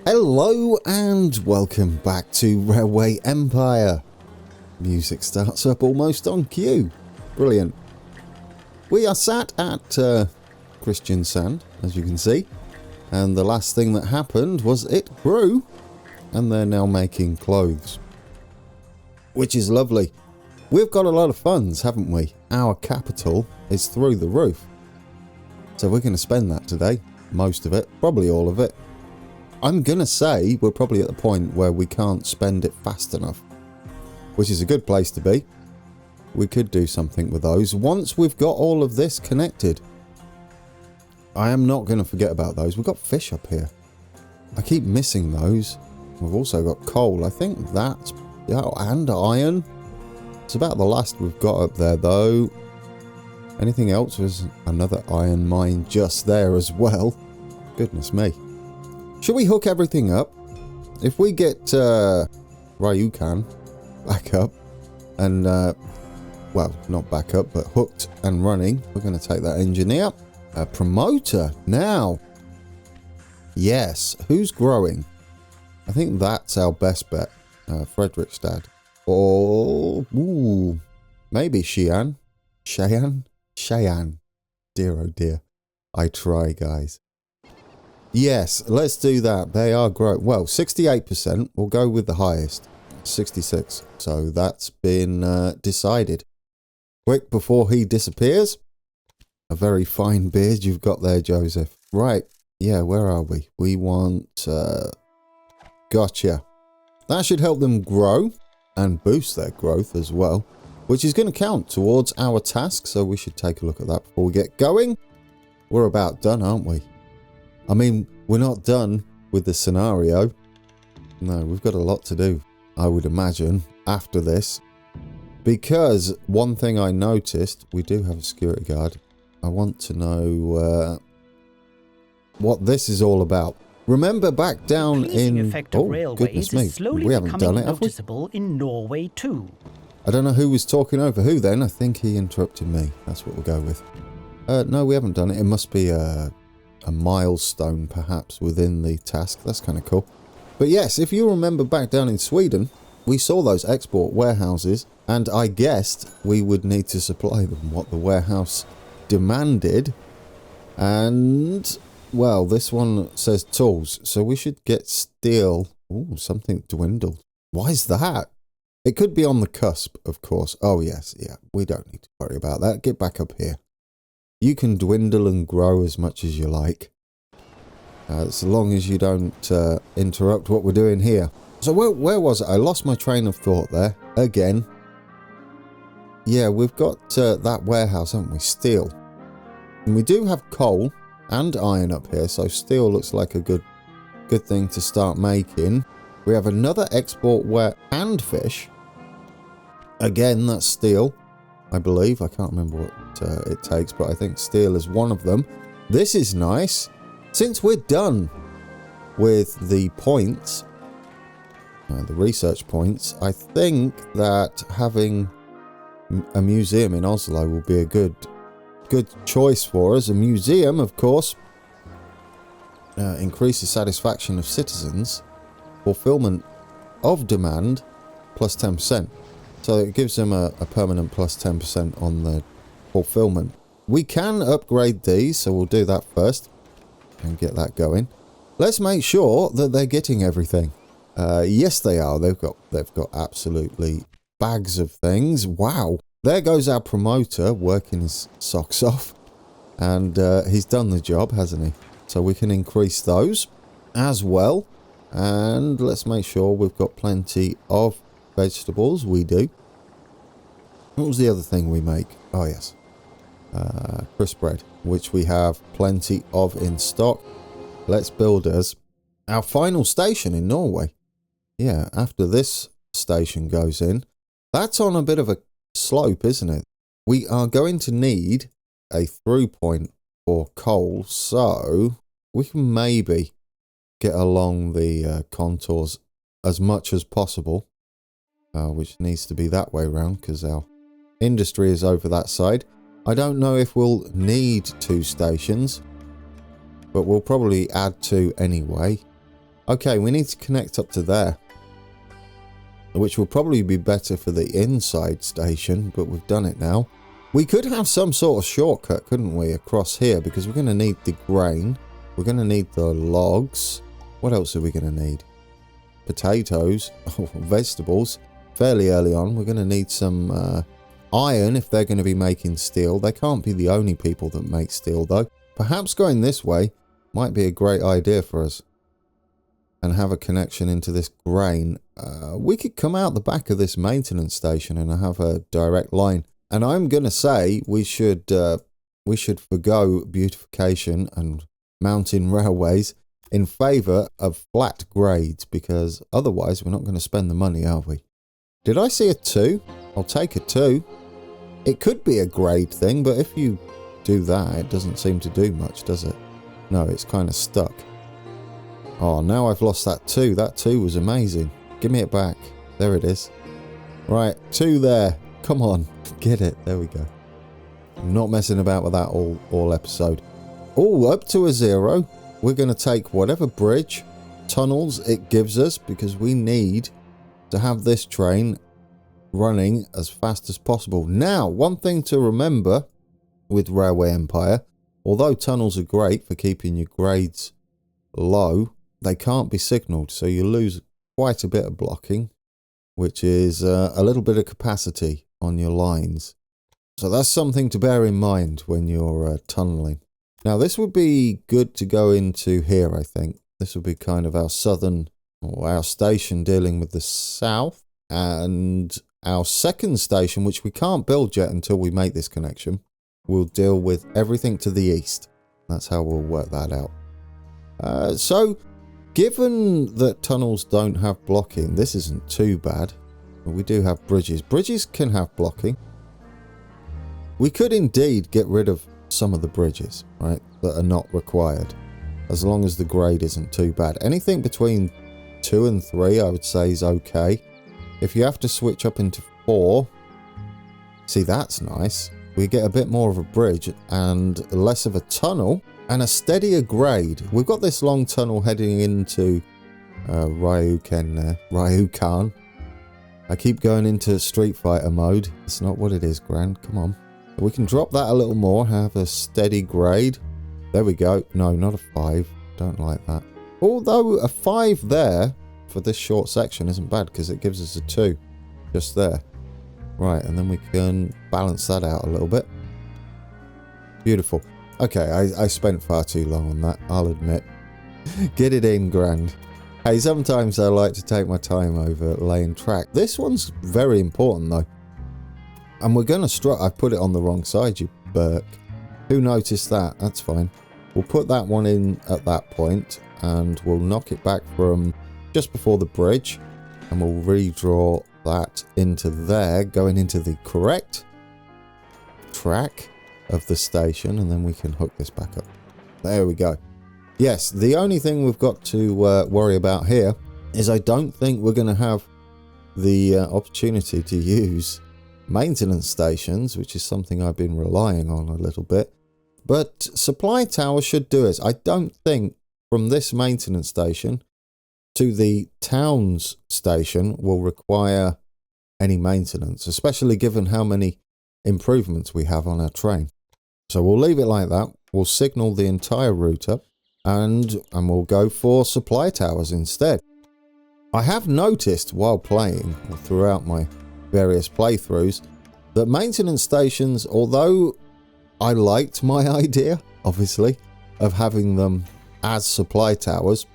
Hello and welcome back to Railway Empire. Music starts up almost on cue. Brilliant. We are sat at Kristiansand, as you can see, and the last thing that happened was it grew, and they're now making clothes, which is lovely. We've got a lot of funds, haven't we? Our capital is through the roof, so we're going to spend that today. Most of it, probably all of it. I'm going to say we're probably at the point where we can't spend it fast enough, which is a good place to be. We could do something with those once we've got all of this connected. I am not going to forget about those. We've got fish up here. I keep missing those. We've also got coal. I think that's... Oh, and iron. It's about the last we've got up there, though. Anything else? There's another iron mine just there as well. Goodness me. Should we hook everything up? If we get Ryukan back up and, well, not back up, but hooked and running, we're going to take that engineer. A promoter now. Yes. Who's growing? I think that's our best bet. Fredrikstad. Or, ooh, maybe Cheyenne. Cheyenne? Dear, oh dear. I try, guys. Yes, let's do that. They are growing. Well, 68%. We'll go with the highest. 66. So that's been decided. Quick before he disappears. A very fine beard you've got there, Joseph. Right. Yeah, where are we? We want... Gotcha. That should help them grow and boost their growth as well, which is going to count towards our task. So we should take a look at that before we get going. We're about done, aren't we? I mean, we're not done with the scenario. No, we've got a lot to do, I would imagine, after this. Because one thing I noticed, we do have a security guard. I want to know what this is all about. Remember back down in... Oh, goodness me. We haven't done it, have we? In Norway too. I don't know who was talking over who then. I think he interrupted me. That's what we'll go with. No, we haven't done it. It must be a milestone perhaps within the task. That's kind of cool. But yes, if you remember back down in Sweden, we saw those export warehouses, and I guessed we would need to supply them what the warehouse demanded. And, well, this one says tools, so we should get steel. Ooh, something dwindled. Why is that? It could be on the cusp, of course. Oh yes, yeah, we don't need to worry about that. Get back up here. You can dwindle and grow as much as you like. As long as you don't interrupt what we're doing here. So where was it? I lost my train of thought there. Again. Yeah, we've got that warehouse, haven't we? Steel. And we do have coal and iron up here. So steel looks like a good thing to start making. We have another export and fish. Again, that's steel. I believe. I can't remember what it takes, but I think steel is one of them. This is nice. Since we're done with the points, the research points, I think that having a museum in Oslo will be a good choice for us. A museum, of course, increases satisfaction of citizens, fulfillment of demand, plus 10%. So it gives them a permanent plus 10% on the fulfillment. We can upgrade these, so we'll do that first and get that going. Let's make sure that they're getting everything. Yes, they are. They've got absolutely bags of things. Wow. There goes our promoter working his socks off. And he's done the job, hasn't he? So we can increase those as well. And let's make sure we've got plenty of vegetables. We do. What was the other thing we make? Oh yes, crisp bread, which we have plenty of in stock. Let's build us our final station in Norway. Yeah, after this station goes in, that's on a bit of a slope, isn't it? We are going to need a through point for coal, so we can maybe get along the contours as much as possible, which needs to be that way around because our industry is over that side. I don't know if we'll need 2 stations, but we'll probably add 2 anyway. Okay, we need to connect up to there, which will probably be better for the inside station, but we've done it now. We could have some sort of shortcut, couldn't we, across here, because we're going to need the grain. We're going to need the logs. What else are we going to need? Potatoes, vegetables. Fairly early on, we're going to need some iron if they're going to be making steel. They can't be the only people that make steel, though. Perhaps going this way might be a great idea for us. And have a connection into this grain. We could come out the back of this maintenance station and have a direct line. And I'm going to say we should forgo beautification and mountain railways in favour of flat grades, because otherwise we're not going to spend the money, are we? Did I see a 2? I'll take a 2. It could be a grade thing, but if you do that, it doesn't seem to do much, does it? No, it's kind of stuck. Oh, now I've lost that 2. That 2 was amazing. Give me it back. There it is. Right, 2 there. Come on, get it. There we go. I'm not messing about with that all episode. Oh, up to a 0. We're going to take whatever bridge, tunnels it gives us, because we need to have this train running as fast as possible. Now, one thing to remember with Railway Empire, although tunnels are great for keeping your grades low, they can't be signalled, so you lose quite a bit of blocking, which is a little bit of capacity on your lines. So that's something to bear in mind when you're tunnelling. Now, this would be good to go into here, I think. This would be kind of our southern, or our station dealing with the south, and our second station, which we can't build yet until we make this connection, will deal with everything to the east. That's how we'll work that out. So, given that tunnels don't have blocking, this isn't too bad. But we do have bridges. Bridges can have blocking. We could indeed get rid of some of the bridges, right, that are not required, as long as the grade isn't too bad. Anything between 2 and 3, I would say, is okay. If you have to switch up into 4, see, that's nice. We get a bit more of a bridge and less of a tunnel and a steadier grade. We've got this long tunnel heading into Ryukan. I keep going into Street Fighter mode. It's not what it is, Grand. Come on. We can drop that a little more, have a steady grade. There we go. No, not a 5. Don't like that. Although a 5 there for this short section isn't bad, because it gives us a 2 just there. Right, and then we can balance that out a little bit. Beautiful. Okay, I spent far too long on that, I'll admit. Get it in, Grand. Hey, sometimes I like to take my time over laying track. This one's very important, though. And we're going to strut. I put it on the wrong side, you Burke. Who noticed that? That's fine. We'll put that one in at that point, and we'll knock it back from just before the bridge, and we'll redraw that into there, going into the correct track of the station, and then we can hook this back up. There we go. Yes, the only thing we've got to worry about here is I don't think we're going to have the opportunity to use maintenance stations, which is something I've been relying on a little bit. But supply tower should do it. I don't think from this maintenance station to the town's station will require any maintenance, especially given how many improvements we have on our train. So we'll leave it like that. We'll signal the entire route up, and we'll go for supply towers instead. I have noticed while playing, or throughout my various playthroughs, that maintenance stations, although I liked my idea, obviously, of having them as supply towers,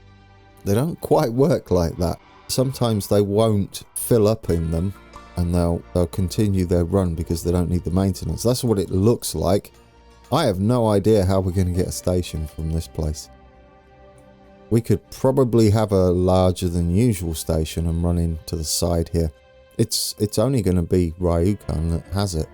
they don't quite work like that. Sometimes they won't fill up in them, and they'll continue their run because they don't need the maintenance. That's what it looks like. I have no idea how we're going to get a station from this place. We could probably have a larger than usual station and run in to the side here. It's only going to be Ryukan that has it.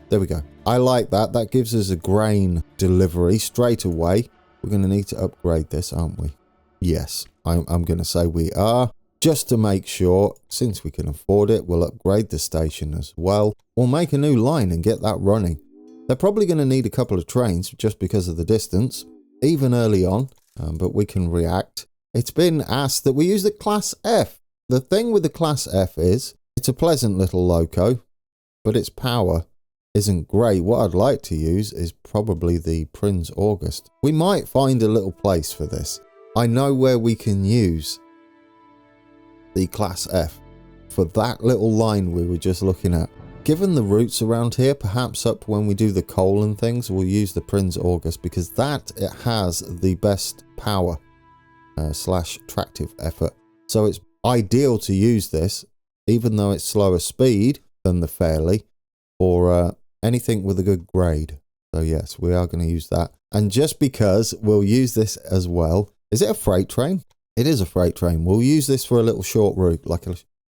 There we go. I like that. That gives us a grain delivery straight away. We're going to need to upgrade this, aren't we? Yes, I'm going to say we are. Just to make sure, since we can afford it, we'll upgrade the station as well. We'll make a new line and get that running. They're probably going to need a couple of trains just because of the distance, even early on. but we can react. It's been asked that we use the Class F. The thing with the Class F is it's a pleasant little loco, but its power isn't great. What I'd like to use is probably the Prince August. We might find a little place for this. I know where we can use the Class F for that little line we were just looking at. Given the routes around here, perhaps up when we do the coal and things, we'll use the Prince August because it has the best power slash tractive effort. So it's ideal to use this, even though it's slower speed than the Fairley, or anything with a good grade. So yes, we are going to use that. And just because we'll use this as well. Is it a freight train? It is a freight train. We'll use this for a little short route,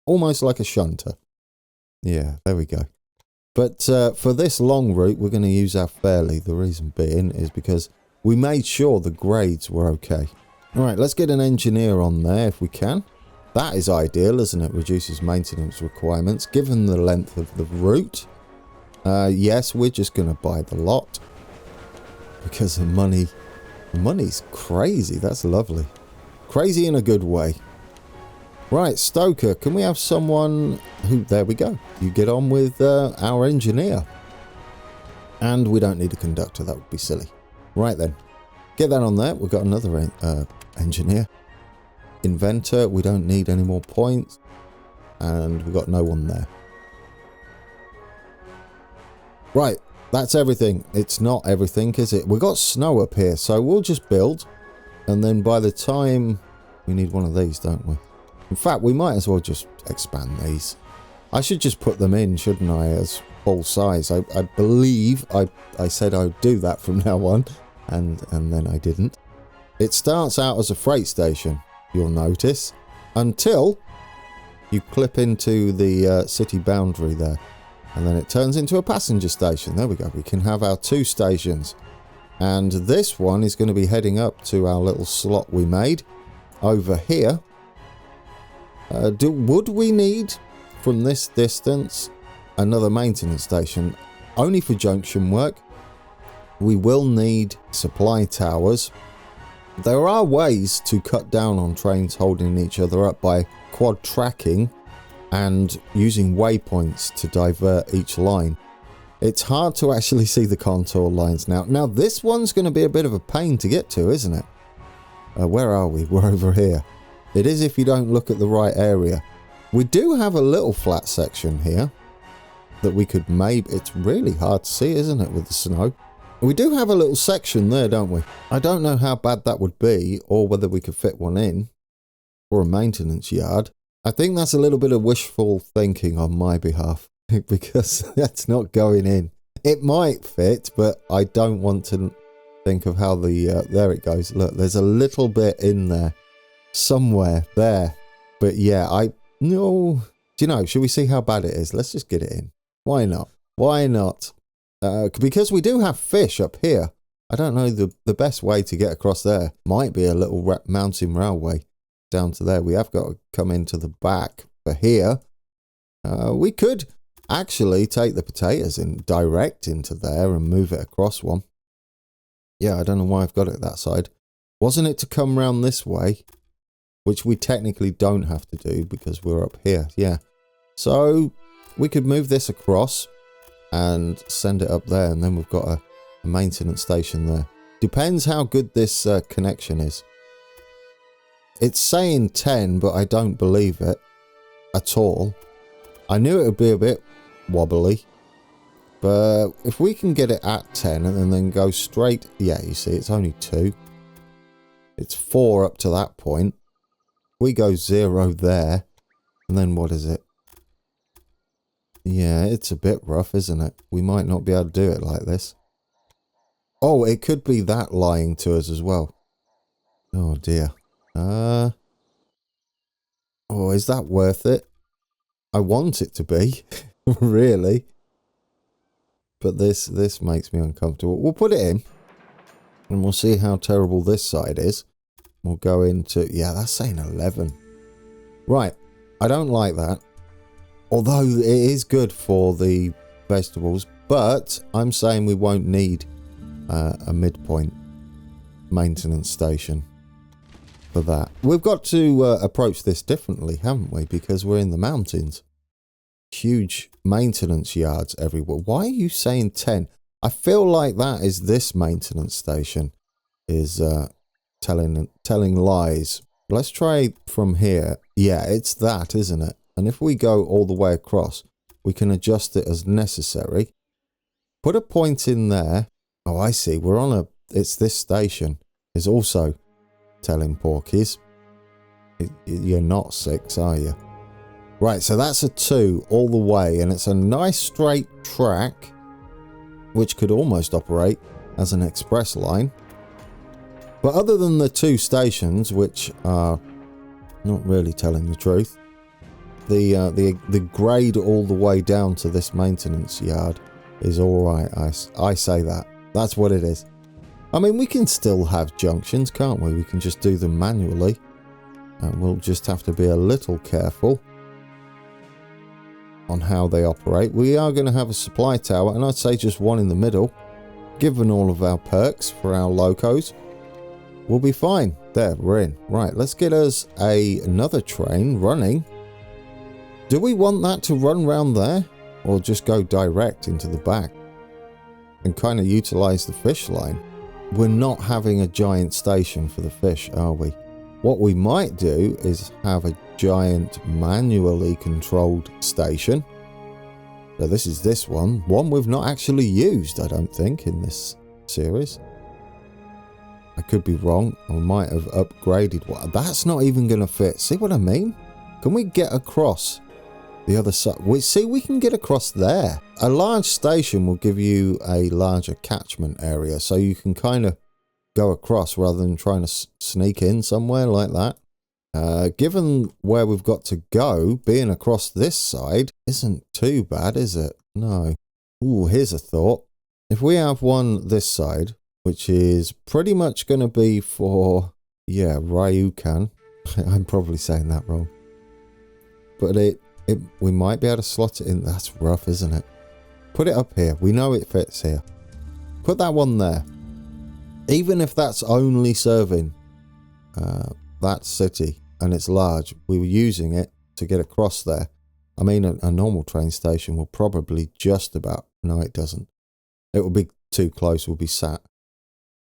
almost like a shunter. Yeah, there we go. But for this long route, we're going to use our Fairley. The reason being is because we made sure the grades were okay. All right, let's get an engineer on there if we can. That is ideal, isn't it? Reduces maintenance requirements given the length of the route. Yes, we're just going to buy the lot because the money's crazy. That's lovely. Crazy in a good way. Right, Stoker, can we have someone who... There we go. You get on with our engineer. And we don't need a conductor. That would be silly. Right then. Get that on there. We've got another engineer. Inventor. We don't need any more points. And we've got no one there. Right. That's everything. It's not everything, is it? We've got snow up here. So we'll just build. And then by the time... We need one of these, don't we? In fact, we might as well just expand these. I should just put them in, shouldn't I, as full size. I believe I said I'd do that from now on, and then I didn't. It starts out as a freight station, you'll notice, until you clip into the city boundary there. And then it turns into a passenger station. There we go. We can have our 2 stations. And this one is going to be heading up to our little slot we made over here. Would we need, from this distance, another maintenance station? Only for junction work. We will need supply towers. There are ways to cut down on trains holding each other up by quad tracking and using waypoints to divert each line. It's hard to actually see the contour lines now. Now this one's going to be a bit of a pain to get to, isn't it? Where are we? We're over here. It is if you don't look at the right area. We do have a little flat section here that we could maybe... It's really hard to see, isn't it, with the snow? We do have a little section there, don't we? I don't know how bad that would be or whether we could fit one in for a maintenance yard. I think that's a little bit of wishful thinking on my behalf because that's not going in. It might fit, but I don't want to think of how the... there it goes. Look, there's a little bit in there. Somewhere there. But yeah, no. Do you know, should we see how bad it is? Let's just get it in. Why not? Why not? Because we do have fish up here. I don't know the best way to get across there. Might be a little mountain railway down to there. We have got to come into the back for here. We could actually take the potatoes in direct into there and move it across one. Yeah, I don't know why I've got it that side. Wasn't it to come round this way? Which we technically don't have to do because we're up here. Yeah. So we could move this across and send it up there. And then we've got a maintenance station there. Depends how good this connection is. It's saying 10, but I don't believe it at all. I knew it would be a bit wobbly. But if we can get it at 10 and then go straight... Yeah, you see, it's only 2. It's 4 up to that point. We go 0 there. And then what is it? Yeah, it's a bit rough, isn't it? We might not be able to do it like this. Oh, it could be that lying to us as well. Oh, dear. Oh, is that worth it? I want it to be. Really. But this makes me uncomfortable. We'll put it in. And we'll see how terrible this side is. We'll go into... Yeah, that's saying 11. Right. I don't like that. Although it is good for the vegetables. But I'm saying we won't need a midpoint. maintenance station for that. We've got to approach this differently, haven't we? Because we're in the mountains. Huge maintenance yards everywhere. Why are you saying 10? I feel like that is this maintenance station is telling lies. Let's try from here. Yeah, it's that, isn't it? And if we go all the way across, we can adjust it as necessary. Put a point in there. Oh, I see. We're on a... It's this station is also telling porkies. You're not 6, are you? Right, so that's a 2 all the way. And it's a nice straight track, which could almost operate as an express line. But other than the 2 stations, which are not really telling the truth, the grade all the way down to this maintenance yard is all right. I say that. That's what it is. I mean, we can still have junctions, can't we? We can just do them manually. And we'll just have to be a little careful on how they operate. We are going to have a supply tower, and I'd say just one in the middle. Given all of our perks for our locos, we'll be fine. There, we're in. Right, let's get us another train running. Do we want that to run round there? Or just go direct into the back? And kind of utilize the fish line? We're not having a giant station for the fish, are we? What we might do is have a giant manually controlled station. So this is this one. One we've not actually used, I don't think, in this series. I could be wrong. I might have upgraded one. That's not even going to fit. See what I mean? Can we get across the other side? We can get across there. A large station will give you a larger catchment area, so you can kind of go across rather than trying to sneak in somewhere like that. Given where we've got to go, being across this side isn't too bad, is it? No. Ooh, here's a thought. If we have one this side, which is pretty much going to be for, yeah, Ryukan. I'm probably saying that wrong. But we might be able to slot it in. That's rough, isn't it? Put it up here. We know it fits here. Put that one there. Even if that's only serving that city and it's large, we were using it to get across there. I mean, a normal train station will probably just about... No, it doesn't. It will be too close. We'll be sat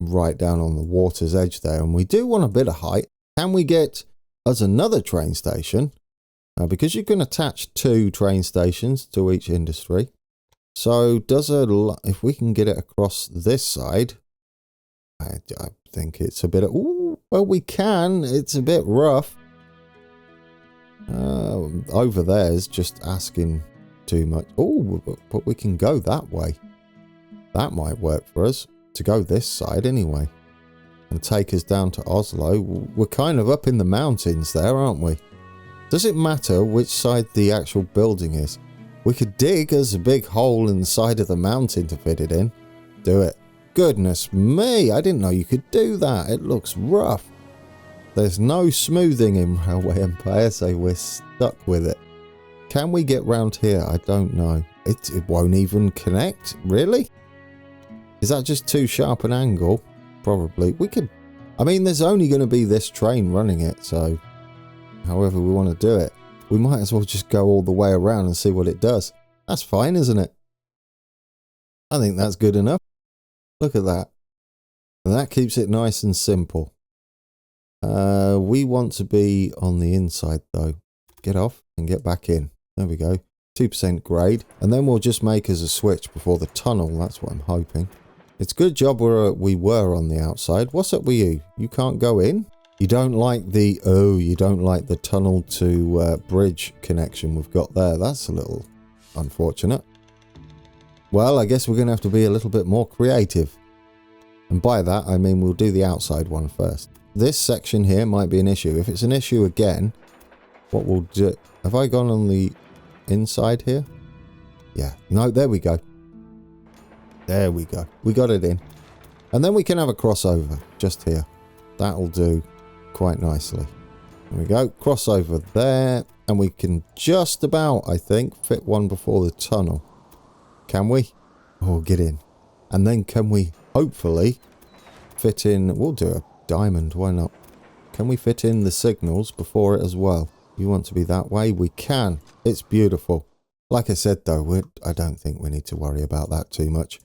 right down on the water's edge there. And we do want a bit of height. Can we get us another train station? Because you can attach 2 train stations to each industry. So if we can get it across this side, I think it's a bit of... Ooh, well, we can. It's a bit rough. Over there is just asking too much. Oh, but we can go that way. That might work for us. To go this side anyway. And take us down to Oslo. We're kind of up in the mountains there, aren't we? Does it matter which side the actual building is? We could dig us a big hole in the side of the mountain to fit it in. Do it. Goodness me, I didn't know you could do that. It looks rough. There's no smoothing in Railway Empire, so we're stuck with it. Can we get round here? I don't know. It won't even connect. Really? Is that just too sharp an angle? Probably. We could... I mean, there's only going to be this train running it, so... However we want to do it. We might as well just go all the way around and see what it does. That's fine, isn't it? I think that's good enough. Look at that. And that keeps it nice and simple. We want to be on the inside though. Get off and get back in. There we go. 2% grade. And then we'll just make us a switch before the tunnel. That's what I'm hoping. It's good job we were on the outside. What's up with you? You can't go in? You don't like the... Oh, you don't like the tunnel to bridge connection we've got there. That's a little unfortunate. Well, I guess we're going to have to be a little bit more creative. And by that, I mean we'll do the outside one first. This section here might be an issue. If it's an issue again, what we'll do... Have I gone on the inside here? Yeah. No, there we go. There we go. We got it in. And then we can have a crossover just here. That'll do quite nicely. There we go. Crossover there. And we can just about, I think, fit one before the tunnel. Can we? Oh, get in. And then can we, hopefully, fit in... We'll do a diamond, why not? Can we fit in the signals before it as well? You want to be that way? We can. It's beautiful. Like I said, though, I don't think we need to worry about that too much.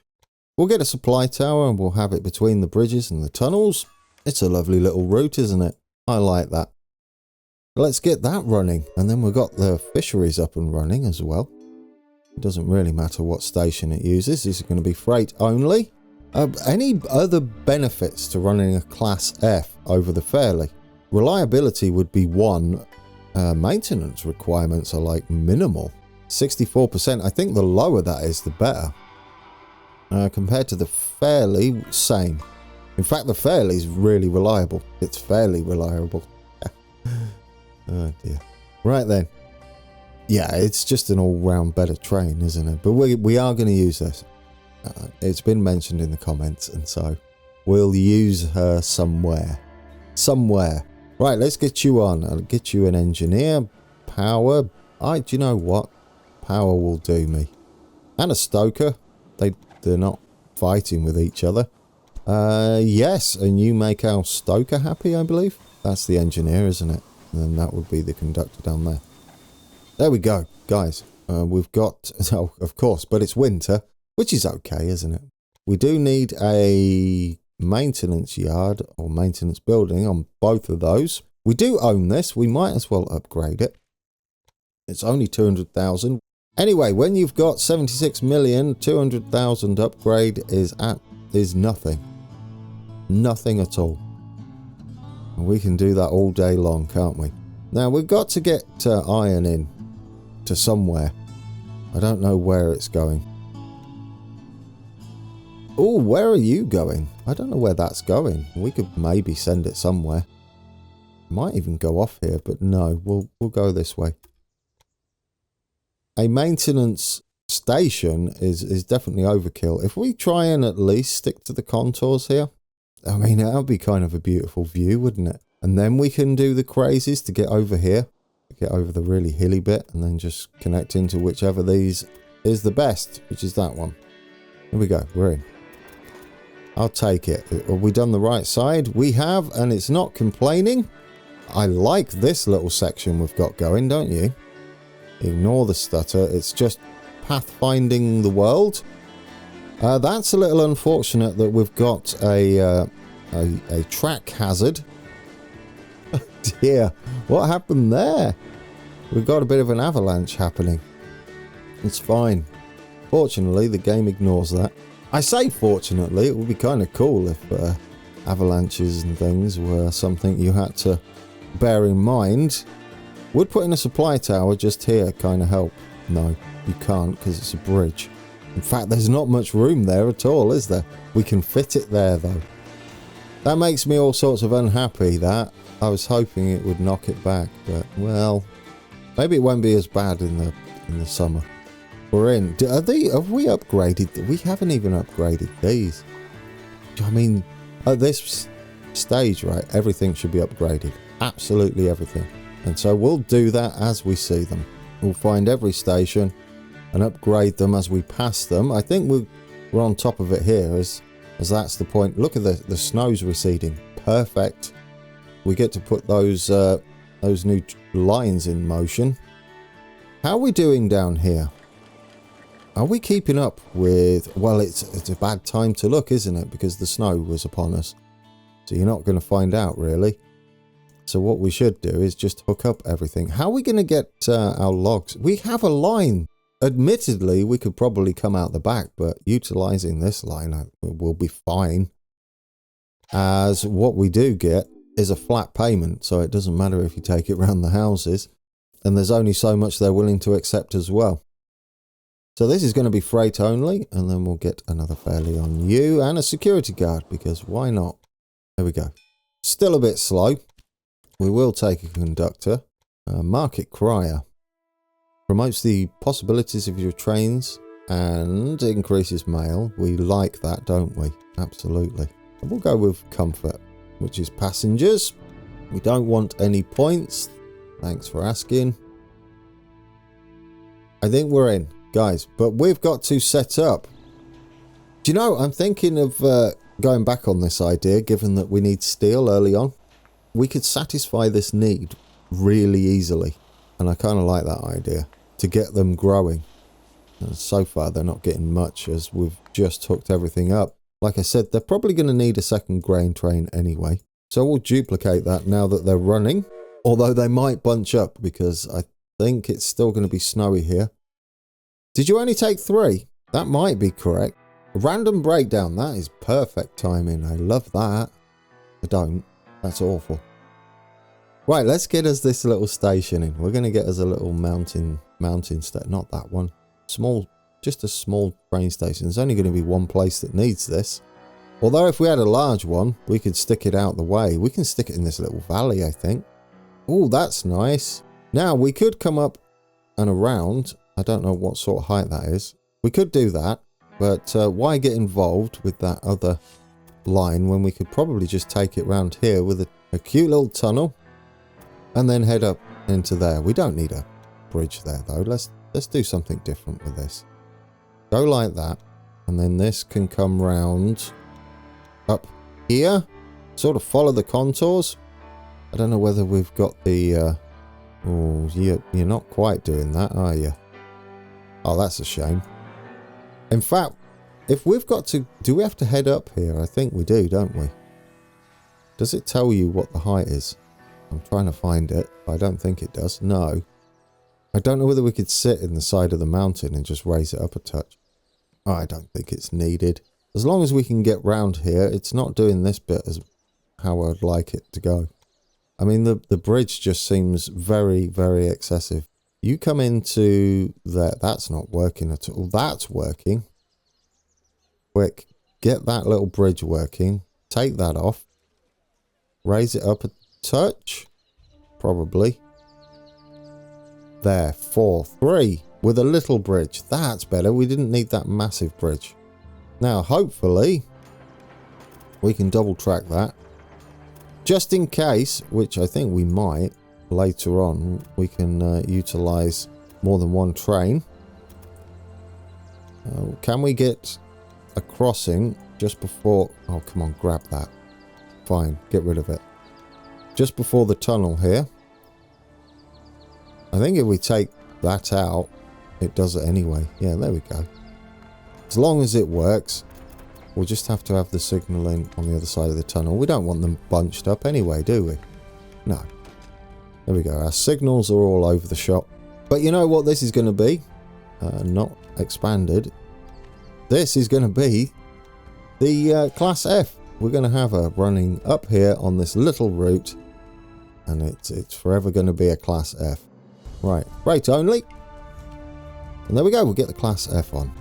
We'll get a supply tower and we'll have it between the bridges and the tunnels. It's a lovely little route, isn't it? I like that. Let's get that running. And then we've got the fisheries up and running as well. It doesn't really matter what station it uses. This is going to be freight only. Any other benefits to running a Class F over the Fairley? Reliability would be one. Maintenance requirements are like minimal. 64%. I think the lower that is, the better. Compared to the Fairley, same. In fact, the Fairley is really reliable. It's fairly reliable. Oh dear. Right then. Yeah, it's just an all-round better train, isn't it? But we are going to use this. It's been mentioned in the comments, and so we'll use her somewhere. Somewhere. Right, let's get you on. I'll get you an engineer. Power. Do you know what? Power will do me. And a stoker. They're not fighting with each other. Yes, and you make our stoker happy, I believe. That's the engineer, isn't it? And then that would be the conductor down there. There we go, guys. We've got... Oh, of course, but it's winter, which is okay, isn't it? We do need a maintenance yard or maintenance building on both of those. We do own this. We might as well upgrade it. It's only 200,000. Anyway, when you've got 76,200,000 upgrade is nothing. Nothing at all. And we can do that all day long, can't we? Now, we've got to get iron in to somewhere. I don't know where it's going. Oh, where are you going? I don't know where that's going. We could maybe send it somewhere. Might even go off here, but no, we'll go this way. A maintenance station is definitely overkill. If we try and at least stick to the contours here, I mean, that would be kind of a beautiful view, wouldn't it? And then we can do the crazies to get over here, get over the really hilly bit, and then just connect into whichever these is the best, which is that one. Here we go, we're in. I'll take it. Have we done the right side? We have, and it's not complaining. I like this little section we've got going, don't you? Ignore the stutter. It's just pathfinding the world. That's a little unfortunate that we've got a track hazard. Oh dear, what happened there? We've got a bit of an avalanche happening. It's fine. Fortunately, the game ignores that. I say fortunately, it would be kind of cool if avalanches and things were something you had to bear in mind. Would putting a supply tower just here kind of help? No, you can't because it's a bridge. In fact, there's not much room there at all, is there? We can fit it there, though. That makes me all sorts of unhappy, that. I was hoping it would knock it back, but, well, maybe it won't be as bad in the summer. We're in. Have we upgraded? We haven't even upgraded these. I mean, at this stage, right, everything should be upgraded. Absolutely everything. And so we'll do that as we see them. We'll find every station and upgrade them as we pass them. I think we're on top of it here as that's the point. Look at the snow's receding. Perfect. We get to put those new lines in motion. How are we doing down here? Are we keeping up with... Well, it's a bad time to look, isn't it? Because the snow was upon us. So you're not going to find out, really. So what we should do is just hook up everything. How are we going to get our logs? We have a line. Admittedly, we could probably come out the back, but utilizing this line will be fine. As what we do get is a flat payment, so it doesn't matter if you take it round the houses. And there's only so much they're willing to accept as well. So this is going to be freight only, and then we'll get another fairly on you and a security guard, because why not? There we go. Still a bit slow. We will take a conductor. Market crier. Promotes the possibilities of your trains and increases mail. We like that, don't we? Absolutely. And we'll go with comfort, which is passengers. We don't want any points. Thanks for asking. I think we're in, guys, but we've got to set up. Do you know, I'm thinking of going back on this idea, given that we need steel early on, we could satisfy this need really easily. And I kind of like that idea, to get them growing. And so far, they're not getting much as we've just hooked everything up. Like I said, they're probably going to need a second grain train anyway. So we'll duplicate that now that they're running. Although they might bunch up because I think it's still going to be snowy here. Did you only take 3? That might be correct. A random breakdown, that is perfect timing. I love that. I don't. That's awful. Right, let's get us this little station in. We're going to get us a little mountain station. Not that one. Small, just a small train station. There's only going to be one place that needs this. Although if we had a large one, we could stick it out the way. We can stick it in this little valley, I think. Oh, that's nice. Now, we could come up and around. I don't know what sort of height that is. We could do that. But why get involved with that other line when we could probably just take it round here with a cute little tunnel and then head up into there. We don't need a bridge there though. Let's do something different with this. Go like that, and then this can come round up here, sort of follow the contours. I don't know whether we've got the oh, you're not quite doing that, are you? Oh, that's a shame. In fact, if we've got to... Do we have to head up here? I think we do, don't we? Does it tell you what the height is? I'm trying to find it. I don't think it does. No. I don't know whether we could sit in the side of the mountain and just raise it up a touch. Oh, I don't think it's needed. As long as we can get round here, it's not doing this bit as how I'd like it to go. I mean, the bridge just seems very, very excessive. You come into there. That's not working at all. That's working. Quick. Get that little bridge working. Take that off. Raise it up a touch. Probably. There. 4. 3. With a little bridge. That's better. We didn't need that massive bridge. Now, hopefully, we can double track that. Just in case, which I think we might, later on, we can utilise more than one train. Can we get a crossing just before... Oh, come on, grab that. Fine, get rid of it. Just before the tunnel here. I think if we take that out, it does it anyway. Yeah, there we go. As long as it works, we'll just have to have the signalling on the other side of the tunnel. We don't want them bunched up anyway, do we? No. There we go. Our signals are all over the shop. But you know what this is going to be? Not expanded. This is going to be the Class F. We're going to have her running up here on this little route. And it's forever going to be a Class F. Right. Freight only. And there we go. We'll get the Class F on.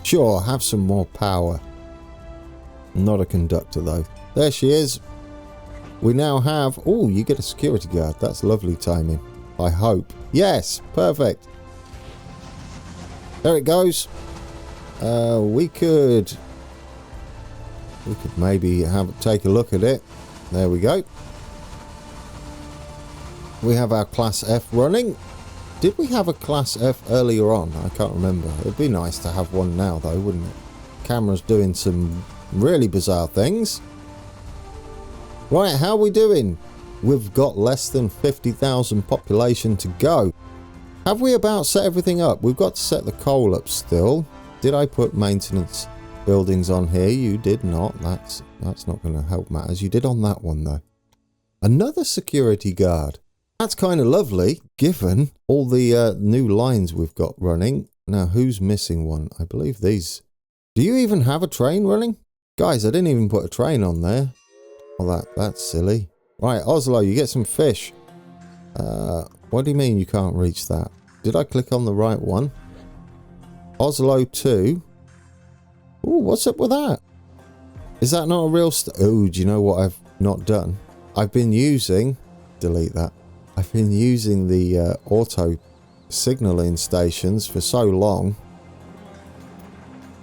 Sure, have some more power. Not a conductor, though. There she is. We now have... Oh, you get a security guard. That's lovely timing. I hope. Yes, perfect. There it goes. We could maybe take a look at it. There we go. We have our Class F running. Did we have a Class F earlier on? I can't remember. It'd be nice to have one now, though, wouldn't it? Camera's doing some really bizarre things. Right, how are we doing? We've got less than 50,000 population to go. Have we about set everything up? We've got to set the coal up still. Did I put maintenance buildings on here? You did not. That's not going to help matters. You did on that one, though. Another security guard. That's kind of lovely, given all the new lines we've got running. Now, who's missing one? I believe these. Do you even have a train running? Guys, I didn't even put a train on there. Well, that's silly. Right, Oslo, you get some fish. What do you mean you can't reach that? Did I click on the right one? Oslo 2. Ooh, what's up with that? Is that not a real... Oh, do you know what I've not done? I've been using... Delete that. I've been using the auto signalling stations for so long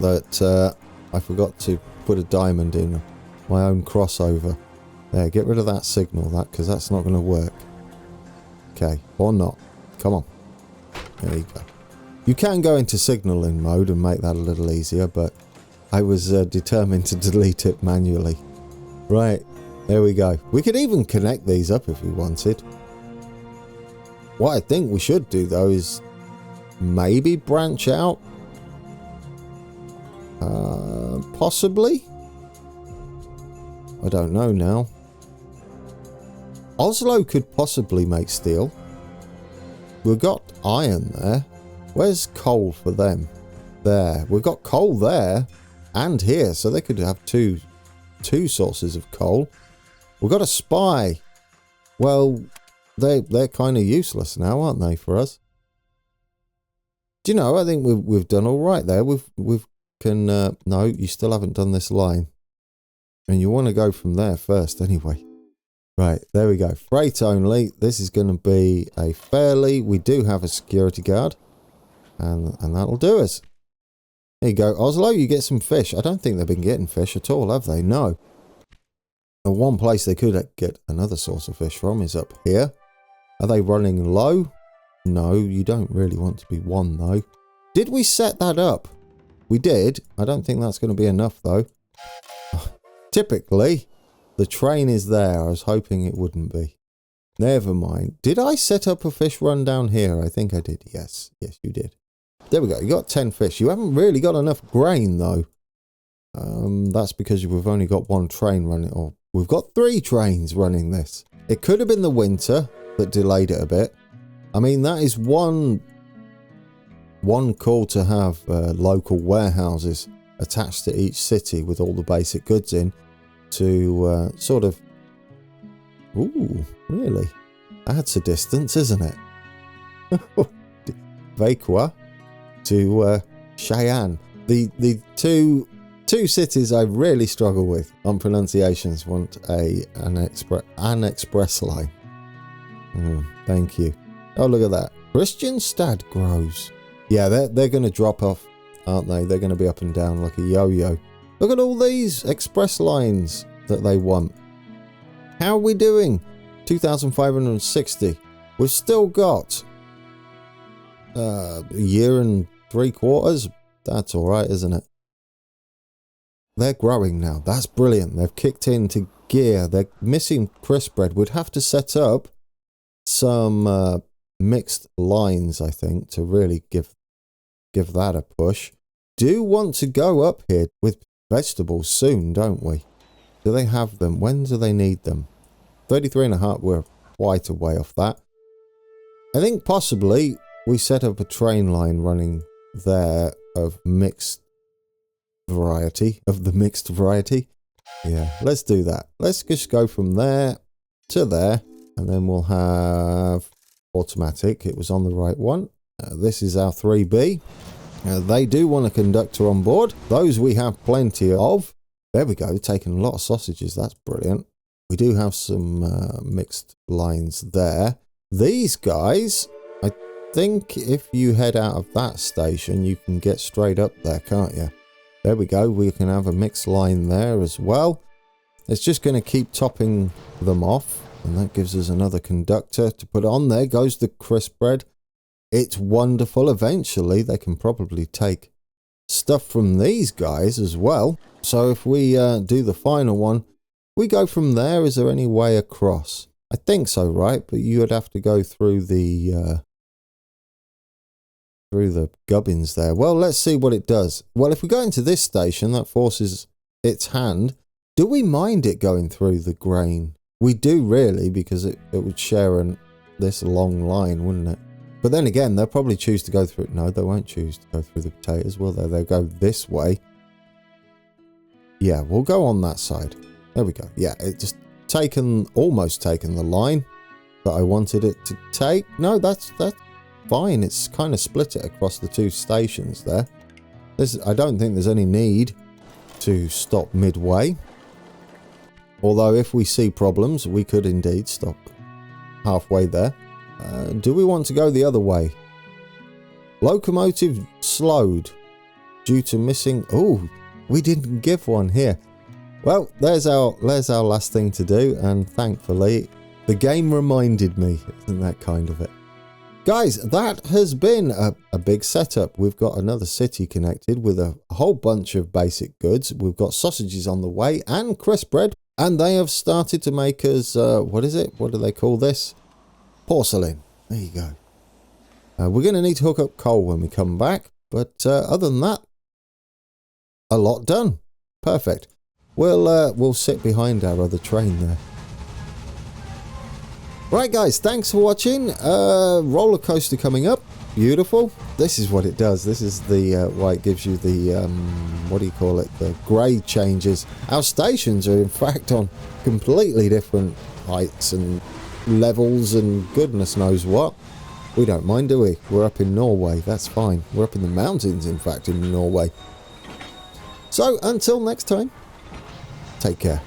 that I forgot to put a diamond in my own crossover. There, get rid of that signal, because that's not going to work. Okay, or not. Come on. There you go. You can go into signalling mode and make that a little easier, but I was determined to delete it manually. Right, there we go. We could even connect these up if we wanted. What I think we should do, though, is maybe branch out. Possibly? I don't know now. Oslo could possibly make steel. We've got iron there. Where's coal for them? There. We've got coal there and here, so they could have two sources of coal. We've got a spy. Well, they're kind of useless now, aren't they, for us? Do you know, I think we've done all right there. No, you still haven't done this line. And you want to go from there first anyway. Right, there we go. Freight only. This is going to be a fairly... We do have a security guard. And that'll do us. There you go. Oslo, you get some fish. I don't think they've been getting fish at all, have they? No. The one place they could get another source of fish from is up here. Are they running low? No, you don't really want to be one, though. Did we set that up? We did. I don't think that's going to be enough, though. Typically, the train is there. I was hoping it wouldn't be. Never mind. Did I set up a fish run down here? I think I did. Yes. Yes, you did. There we go. You got 10 fish. You haven't really got enough grain, though. That's because we've only got one train running. Or we've got 3 trains running this. It could have been the winter that delayed it a bit. I mean, that is one call to have local warehouses attached to each city with all the basic goods in to sort of... Ooh, really? That's a distance, isn't it? Vakua to Cheyenne. The two cities I really struggle with on pronunciations want an express line. Thank you. Oh, look at that. Kristiansand grows. Yeah, they're going to drop off, aren't they? They're going to be up and down like a yo-yo. Look at all these express lines that they want. How are we doing? 2,560. We've still got a year and 3/4. That's all right, isn't it? They're growing now. That's brilliant. They've kicked into gear. They're missing crisp bread. We'd have to set up some mixed lines, I think, to really give that a push. Do want to go up here with vegetables soon, don't we? Do they have them? When do they need them? 33.5. We're quite a way off that. I think possibly we set up a train line running there of mixed variety. Yeah, let's do that. Let's just go from there to there, and then we'll have automatic. It was on the right one. This is our 3B. They do want a conductor on board. Those we have plenty of. There we go, taking a lot of sausages. That's brilliant. We do have some mixed lines there. These guys, I think if you head out of that station, you can get straight up there, can't you? There we go. We can have a mixed line there as well. It's just going to keep topping them off. And that gives us another conductor to put on. There goes the crisp bread. It's wonderful. Eventually, they can probably take stuff from these guys as well. So if we do the final one, we go from there. Is there any way across? I think so, right? But you would have to go through the gubbins there. Well, let's see what it does. Well, if we go into this station, that forces its hand. Do we mind it going through the grain? We do really, because it would share this long line, wouldn't it? But then again, they'll probably choose to go through it. No, they won't choose to go through the potatoes, will they? They'll go this way. Yeah, we'll go on that side. There we go. Yeah, it just almost taken the line that I wanted it to take. No, that's fine. It's kind of split it across the 2 stations there. I don't think there's any need to stop midway. Although if we see problems, we could indeed stop halfway there. Do we want to go the other way? Locomotive slowed due to missing... Oh, we didn't give one here. Well, there's our last thing to do, and thankfully the game reminded me. Isn't that kind of it? Guys, that has been a big setup. We've got another city connected with a whole bunch of basic goods. We've got sausages on the way and crisp bread. And they have started to make us, what is it? What do they call this? Porcelain. There you go. We're going to need to hook up coal when we come back. But other than that, a lot done. Perfect. We'll sit behind our other train there. Right, guys, thanks for watching. Roller coaster coming up. Beautiful. This is what it does. This is the why it gives you the what do you call it? The grade changes. Our stations are in fact on completely different heights and levels and goodness knows what. We don't mind, do we? We're up in Norway. That's fine. We're up in the mountains, in fact, in Norway. So until next time, take care.